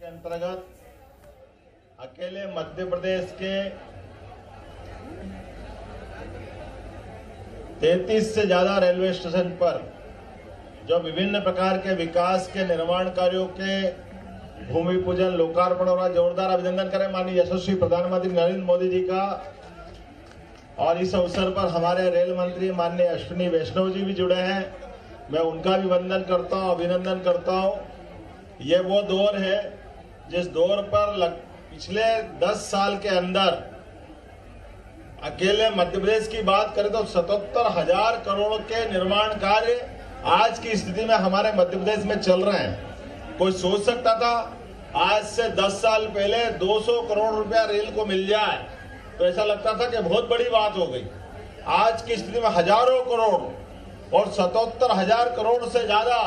के अंतर्गत अकेले मध्य प्रदेश के 33 से ज्यादा रेलवे स्टेशन पर जो विभिन्न प्रकार के विकास के निर्माण कार्यों के भूमि पूजन, लोकार्पण और जोरदार अभिनंदन करें माननीय यशस्वी प्रधानमंत्री नरेंद्र मोदी जी का। और इस अवसर पर हमारे रेल मंत्री माननीय अश्विनी वैष्णव जी भी जुड़े हैं, मैं उनका भी वंदन करता हूं, अभिनंदन करता हूं। ये वो दौर है जिस दौर पर पिछले 10 साल के अंदर अकेले मध्य प्रदेश की बात करें तो 77,000 करोड़ के निर्माण कार्य आज की स्थिति में हमारे मध्य प्रदेश में चल रहे हैं। कोई सोच सकता था आज से 10 साल पहले 200 करोड़ रुपया रेल को मिल जाए तो ऐसा लगता था कि बहुत बड़ी बात हो गई। आज की स्थिति में हजारों करोड़ और 77,000 करोड़ से ज्यादा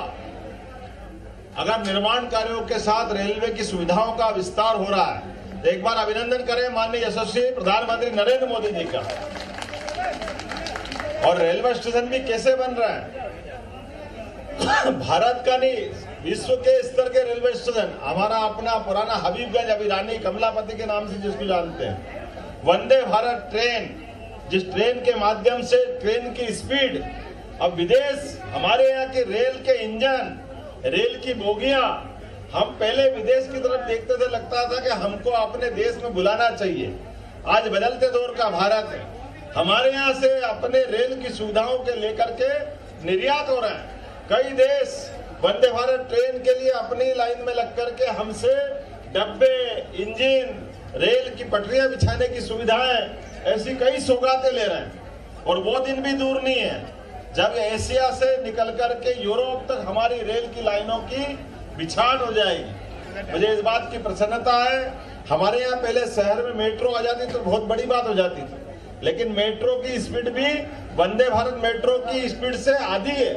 अगर निर्माण कार्यों के साथ रेलवे की सुविधाओं का विस्तार हो रहा है तो एक बार अभिनंदन करें माननीय यशस्वी प्रधानमंत्री नरेंद्र मोदी जी का। और रेलवे स्टेशन भी कैसे बन रहा है, भारत का नहीं विश्व के स्तर के रेलवे स्टेशन। हमारा अपना पुराना हबीबगंज, अभी रानी कमलापति के नाम से जिसको जानते हैं, वंदे भारत ट्रेन, जिस ट्रेन के माध्यम से ट्रेन की स्पीड अब विदेश, हमारे यहाँ के रेल के इंजन, रेल की बोगियां, हम पहले विदेश की तरफ देखते थे, लगता था कि हमको अपने देश में बुलाना चाहिए। आज बदलते दौर का भारत है, हमारे यहाँ से अपने रेल की सुविधाओं के लेकर के निर्यात हो रहा है। कई देश वंदे भारत ट्रेन के लिए अपनी लाइन में लग करके हमसे डब्बे, इंजन, रेल की पटरियां बिछाने की सुविधाएं, ऐसी कई सौगातें ले रहे हैं। और वो दिन भी दूर नहीं है जब एशिया से निकल करके यूरोप तक हमारी रेल की लाइनों की बिछाड़ हो जाएगी। मुझे इस बात की प्रसन्नता है, हमारे यहाँ पहले शहर में मेट्रो आ जाती तो बहुत बड़ी बात हो जाती थी, लेकिन मेट्रो की स्पीड भी वंदे भारत मेट्रो की स्पीड से आधी है।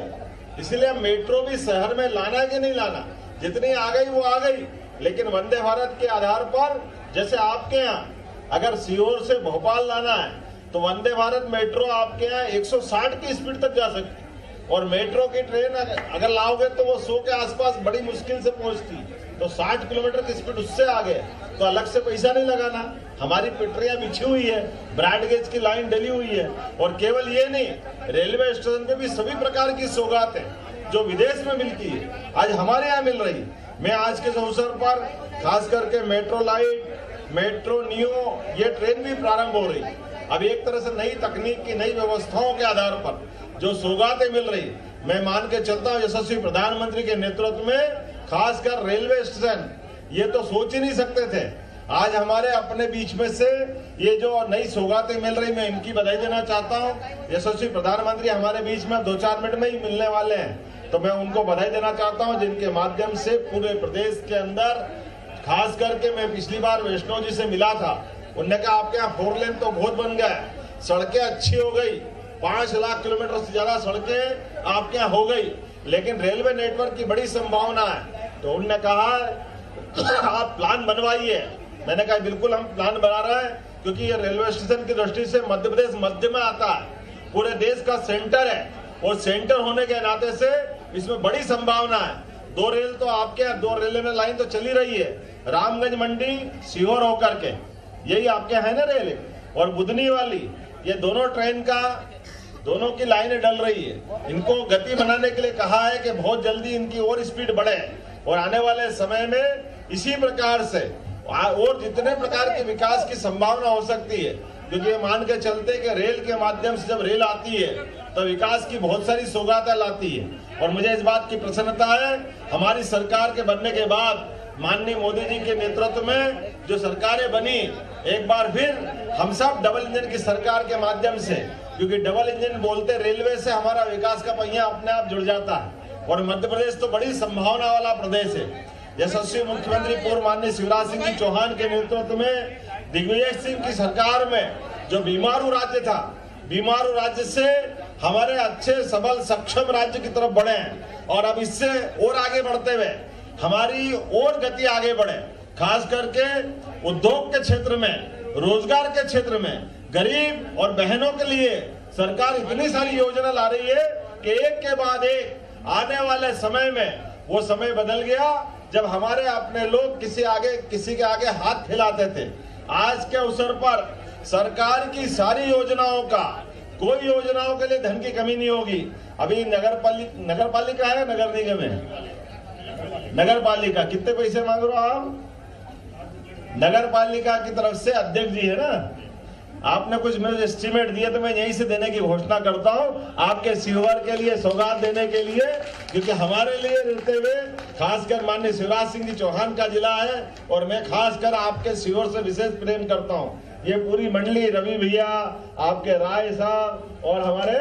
इसलिए मेट्रो भी शहर में लाना कि नहीं लाना, जितनी आ गई वो आ गई। लेकिन वंदे भारत के आधार पर जैसे आपके यहाँ अगर सीहोर से भोपाल लाना है तो वंदे भारत मेट्रो आपके यहाँ 160 की स्पीड तक जा सकती है। और मेट्रो की ट्रेन अगर लाओगे तो वो 100 के आसपास बड़ी मुश्किल से पहुंचती, तो 60 किलोमीटर की स्पीड उससे आगे, तो अलग से पैसा नहीं लगाना। हमारी पटरियां बिछी हुई है, ब्रॉड गेज की लाइन डली हुई है। और केवल ये नहीं, रेलवे स्टेशन पे भी सभी प्रकार की सौगातें जो विदेश में मिलती है आज हमारे यहाँ मिल रही। मैं आज के अवसर पर खास करके मेट्रो लाइट, मेट्रो नियो, ये ट्रेन भी प्रारंभ हो रही। अब एक तरह से नई तकनीक की नई व्यवस्थाओं के आधार पर जो सौगातें मिल रही, मैं मान के चलता हूँ यशस्वी प्रधानमंत्री के नेतृत्व में खासकर रेलवे स्टेशन, ये तो सोच ही नहीं सकते थे। आज हमारे अपने बीच में से ये जो नई सौगातें मिल रही, मैं इनकी बधाई देना चाहता हूँ। यशस्वी प्रधानमंत्री हमारे बीच में 2-4 मिनट में ही मिलने वाले हैं, तो मैं उनको बधाई देना चाहता हूँ, जिनके माध्यम से पूरे प्रदेश के अंदर, खास करके मैं पिछली बार वैष्णव जी से मिला था, उन्होंने कहा आपके यहाँ 4 लेन तो बहुत बन गया है, सड़कें अच्छी हो गई, 5 लाख किलोमीटर से ज्यादा सड़कें आपके यहाँ हो गई, लेकिन रेलवे नेटवर्क की बड़ी संभावना है। तो उन्होंने कहा आप प्लान बनवाइए। मैंने कहा बिल्कुल हम प्लान बना रहे हैं, क्योंकि ये रेलवे स्टेशन की दृष्टि से मध्य प्रदेश मध्य में आता है, पूरे देश का सेंटर है, और सेंटर होने के नाते से इसमें बड़ी संभावना है। 2 रेल तो आपके यहाँ, 2 रेलवे लाइन तो चली रही है, रामगंज मंडी सीहोर होकर के, यही आपके है ना रेल, और बुधनी वाली, ये दोनों ट्रेन का, दोनों की लाइनें डल रही है। इनको गति बनाने के लिए कहा है कि बहुत जल्दी इनकी और स्पीड बढ़े, और आने वाले समय में इसी प्रकार से और जितने प्रकार के विकास की संभावना हो सकती है, क्योंकि ये मान के चलते कि रेल के माध्यम से जब रेल आती है तो विकास की बहुत सारी सौगातें लाती है। और मुझे इस बात की प्रसन्नता है, हमारी सरकार के बनने के बाद माननीय मोदी जी के नेतृत्व में जो सरकारें बनी, एक बार फिर हम सब डबल इंजन की सरकार के माध्यम से, क्योंकि डबल इंजन बोलते रेलवे से हमारा विकास का पहिया अपने आप जुड़ जाता है। और मध्य प्रदेश तो बड़ी संभावना वाला प्रदेश है। यशस्वी मुख्यमंत्री पूर्व माननीय शिवराज सिंह जी चौहान के नेतृत्व में दिग्विजय सिंह की सरकार में जो बीमारू राज्य था, बीमारू राज्य से हमारे अच्छे सबल सक्षम राज्य की तरफ बढ़े हैं। और अब इससे और आगे बढ़ते हुए हमारी और गति आगे बढ़े, खास करके उद्योग के क्षेत्र में, रोजगार के क्षेत्र में, गरीब और बहनों के लिए सरकार इतनी सारी योजना ला रही है कि एक के बाद एक आने वाले समय में वो समय बदल गया जब हमारे अपने लोग किसी के आगे हाथ फैलाते थे। आज के अवसर पर सरकार की सारी योजनाओं का, कोई योजनाओं के लिए धन की कमी नहीं होगी। अभी नगर पालिका है, नगर निगम है, नगर पालिका कितने पैसे मांग रहे हो आप? नगर पालिका की तरफ से अध्यक्ष जी है ना, आपने कुछ मुझे एस्टीमेट दिया तो मैं यहीं से देने की घोषणा करता हूं, आपके सीहोर के लिए सौगात देने के लिए, क्योंकि हमारे लिए रहते हुए खासकर माननीय शिवराज सिंह जी चौहान का जिला है और मैं खासकर आपके सीहोर से विशेष प्रेम करता हूं। ये पूरी मंडली, रवि भैया, आपके राय साहब और हमारे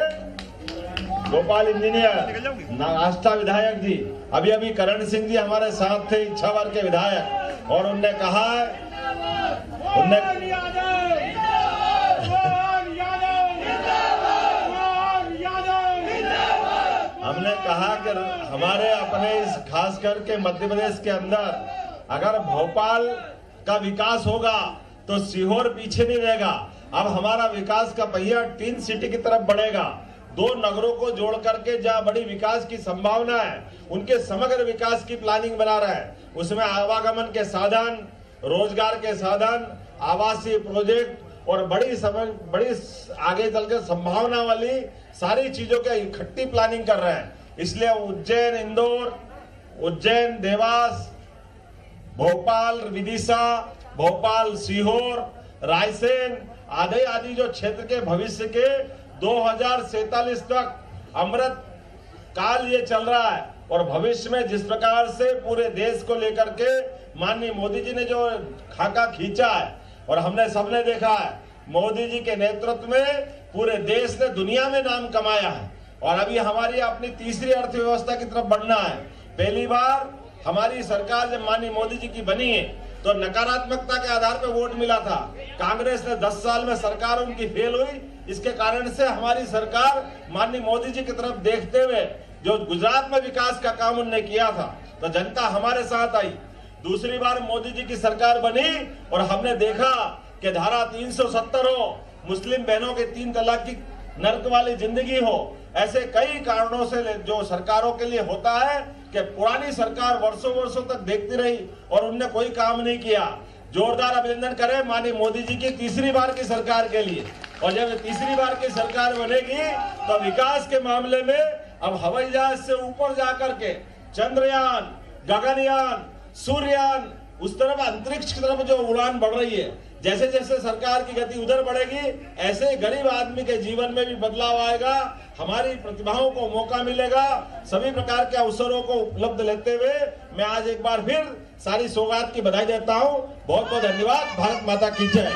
गोपाल इंजीनियर, आस्था विधायक जी, अभी करण सिंह जी हमारे साथ थे, इच्छावर के विधायक, और उनने कहा हमने कहा कि हमारे अपने इस खास करके मध्य प्रदेश के अंदर अगर भोपाल का विकास होगा तो सीहोर पीछे नहीं रहेगा। अब हमारा विकास का पहिया टीन सिटी की तरफ बढ़ेगा। दो नगरों को जोड़ करके जहां बड़ी विकास की संभावना है, उनके समग्र विकास की प्लानिंग बना रहा है। उसमें आवागमन के साधन, रोजगार के साधन, आवासीय प्रोजेक्ट और बड़ी आगे चलकर संभावना वाली सारी चीजों की इकट्ठी प्लानिंग कर रहे हैं। इसलिए उज्जैन इंदौर, उज्जैन देवास, भोपाल विदिशा, भोपाल सीहोर, रायसेन आदि जो क्षेत्र के भविष्य के 2047 तक अमृत काल ये चल रहा है। और भविष्य में जिस प्रकार से पूरे देश को लेकर के माननीय मोदी जी ने जो खाका खींचा है और हमने सबने देखा है, मोदी जी के नेतृत्व में पूरे देश ने दुनिया में नाम कमाया है। और अभी हमारी अपनी तीसरी अर्थव्यवस्था की तरफ बढ़ना है। पहली बार हमारी सरकार जब माननीय मोदी जी की बनी है तो नकारात्मकता के आधार पर वोट मिला था। कांग्रेस ने 10 साल में सरकार उनकी फेल हुई। इसके कारण से हमारी सरकार माननीय मोदी जी की तरफ देखते हुए जो गुजरात में विकास का काम उन्होंने किया था तो जनता हमारे साथ आई। दूसरी बार मोदी जी की सरकार बनी और हमने देखा कि धारा 370 हो, मुस्लिम बहनों के 3 तलाक की नर्क वाली जिंदगी हो, ऐसे कई कारणों से जो सरकारों के लिए होता है कि पुरानी सरकार वर्षों तक देखती रही और उनने कोई काम नहीं किया। जोरदार अभिनंदन करें माननीय मोदी जी की तीसरी बार की सरकार के लिए। और जब तीसरी बार की सरकार बनेगी तो विकास के मामले में अब हवाई जहाज से ऊपर जाकर के चंद्रयान, गगनयान, सूर्ययान, उस तरफ अंतरिक्ष की तरफ जो उड़ान बढ़ रही है, जैसे जैसे सरकार की गति उधर बढ़ेगी ऐसे गरीब आदमी के जीवन में भी बदलाव आएगा। हमारी प्रतिभाओं को मौका मिलेगा। सभी प्रकार के अवसरों को उपलब्ध लेते हुए मैं आज एक बार फिर सारी सौगात की बधाई देता हूं। बहुत बहुत धन्यवाद। भारत माता की जय।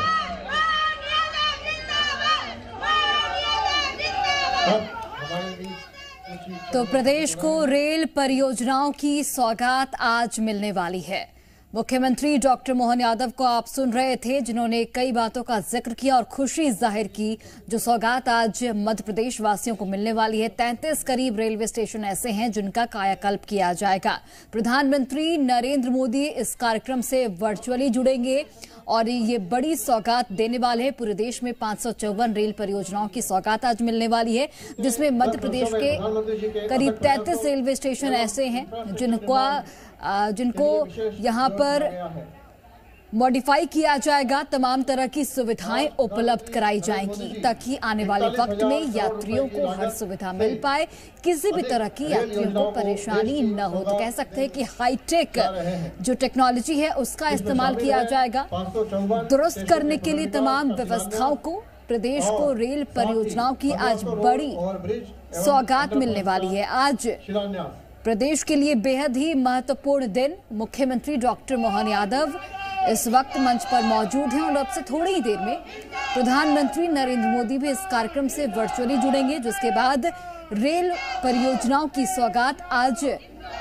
तो प्रदेश को रेल परियोजनाओं की सौगात आज मिलने वाली है। मुख्यमंत्री डॉक्टर मोहन यादव को आप सुन रहे थे, जिन्होंने कई बातों का जिक्र किया और खुशी जाहिर की। जो सौगात आज मध्य प्रदेश वासियों को मिलने वाली है, 33 करीब रेलवे स्टेशन ऐसे हैं जिनका कायाकल्प किया जाएगा। प्रधानमंत्री नरेंद्र मोदी इस कार्यक्रम से वर्चुअली जुड़ेंगे और ये बड़ी सौगात देने वाले हैं। पूरे देश में 554 रेल परियोजनाओं की सौगात आज मिलने वाली है, जिसमें मध्य प्रदेश के करीब 33 रेलवे स्टेशन ऐसे हैं जिनको यहाँ पर मॉडिफाई किया जाएगा। तमाम तरह की सुविधाएं उपलब्ध कराई जाएंगी ताकि आने वाले वक्त में यात्रियों को हर सुविधा मिल पाए, किसी भी तरह की यात्रियों को परेशानी न हो। तो कह सकते हैं कि हाईटेक जो टेक्नोलॉजी है उसका इस्तेमाल किया जाएगा। दुरुस्त करने के लिए तमाम व्यवस्थाओं को प्रदेश को रेल परियोजनाओं की आज बड़ी सौगात मिलने वाली है। आज प्रदेश के लिए बेहद ही महत्वपूर्ण दिन। मुख्यमंत्री डॉक्टर मोहन यादव इस वक्त मंच पर मौजूद हैं और अब से थोड़ी ही देर में प्रधानमंत्री नरेंद्र मोदी भी इस कार्यक्रम से वर्चुअली जुड़ेंगे, जिसके बाद रेल परियोजनाओं की सौगात आज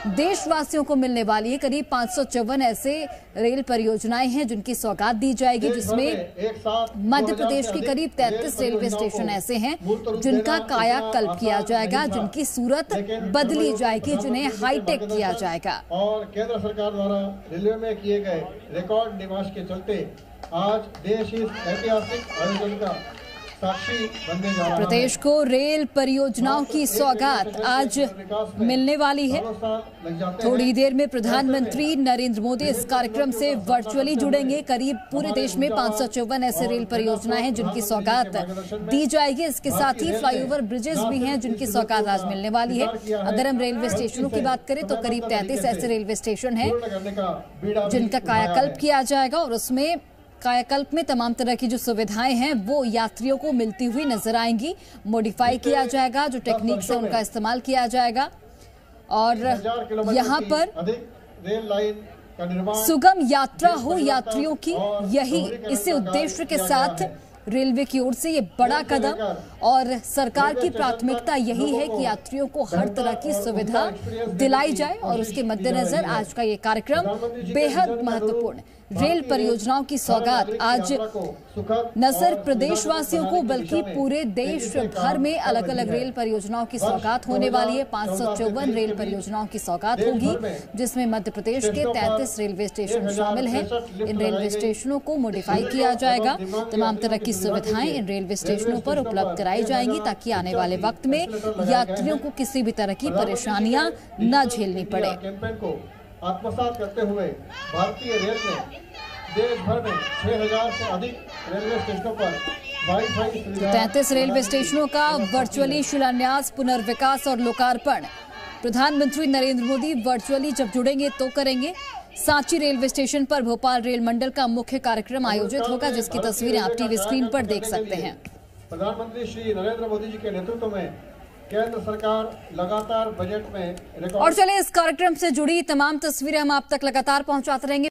देशवासियों को मिलने वाली है। करीब 554 ऐसे रेल परियोजनाएं हैं जिनकी सौगात दी जाएगी, जिसमें मध्य प्रदेश के करीब 33 रेलवे स्टेशन ऐसे हैं जिनका कायाकल्प किया जाएगा, जिनकी सूरत बदली जाएगी, जिन्हें हाईटेक किया जाएगा। और केंद्र सरकार द्वारा रेलवे में किए गए रिकॉर्ड निवेश के चलते आज देश इस ऐतिहासिक आयोजन का साक्षी बनने जा रहा है। प्रदेश को रेल परियोजनाओं की सौगात आज मिलने वाली है। थोड़ी देर में प्रधानमंत्री नरेंद्र मोदी इस कार्यक्रम से वर्चुअली जुड़ेंगे। करीब पूरे देश में 554 ऐसे रेल परियोजनाएं हैं जिनकी सौगात दी जाएगी। इसके साथ ही फ्लाईओवर ब्रिजेस भी हैं जिनकी सौगात आज मिलने वाली है। अगर हम रेलवे स्टेशनों की बात करें तो करीब 33 ऐसे रेलवे स्टेशन हैं जिनका कायाकल्प किया जाएगा और उसमें कायाकल्प में तमाम तरह की जो सुविधाएं हैं वो यात्रियों को मिलती हुई नजर आएंगी। मॉडिफाई किया जाएगा, जो टेक्निक से उनका इस्तेमाल किया जाएगा और यहाँ पर सुगम यात्रा हो यात्रियों की, यही इसी उद्देश्य के साथ रेलवे की ओर से ये बड़ा कदम और सरकार की प्राथमिकता यही है कि यात्रियों को हर तरह की सुविधा दिलाई जाए और उसके मद्देनजर आज का ये कार्यक्रम बेहद महत्वपूर्ण। रेल परियोजनाओं की सौगात आज न सिर्फ प्रदेशवासियों को बल्कि पूरे देश भर में अलग अलग रेल परियोजनाओं की सौगात होने वाली है। 554 रेल परियोजनाओं की सौगात होगी जिसमें मध्य प्रदेश के 33 रेलवे स्टेशन शामिल हैं। इन रेलवे स्टेशनों को मॉडिफाई किया जाएगा। तमाम तरह की सुविधाएं इन रेलवे स्टेशनों पर उपलब्ध कराई जाएंगी ताकि आने वाले वक्त में यात्रियों को किसी भी तरह की परेशानियां न झेलनी पड़े। आत्मसात करते हुए भारतीय रेल ने देश भर में 6000 से अधिक रेलवे स्टेशनों पर वाईफाई सुविधा 33 रेलवे स्टेशनों का वर्चुअली शिलान्यास, पुनर्विकास और लोकार्पण प्रधानमंत्री नरेंद्र मोदी वर्चुअली जब जुड़ेंगे तो करेंगे। सांची रेलवे स्टेशन पर भोपाल रेल मंडल का मुख्य कार्यक्रम आयोजित होगा जिसकी तस्वीरें आप टीवी स्क्रीन पर देख सकते हैं। प्रधानमंत्री श्री नरेंद्र मोदी जी के नेतृत्व में केंद्र सरकार लगातार बजट में और चले इस कार्यक्रम से जुड़ी तमाम तस्वीरें हम आप तक लगातार पहुंचाते रहेंगे।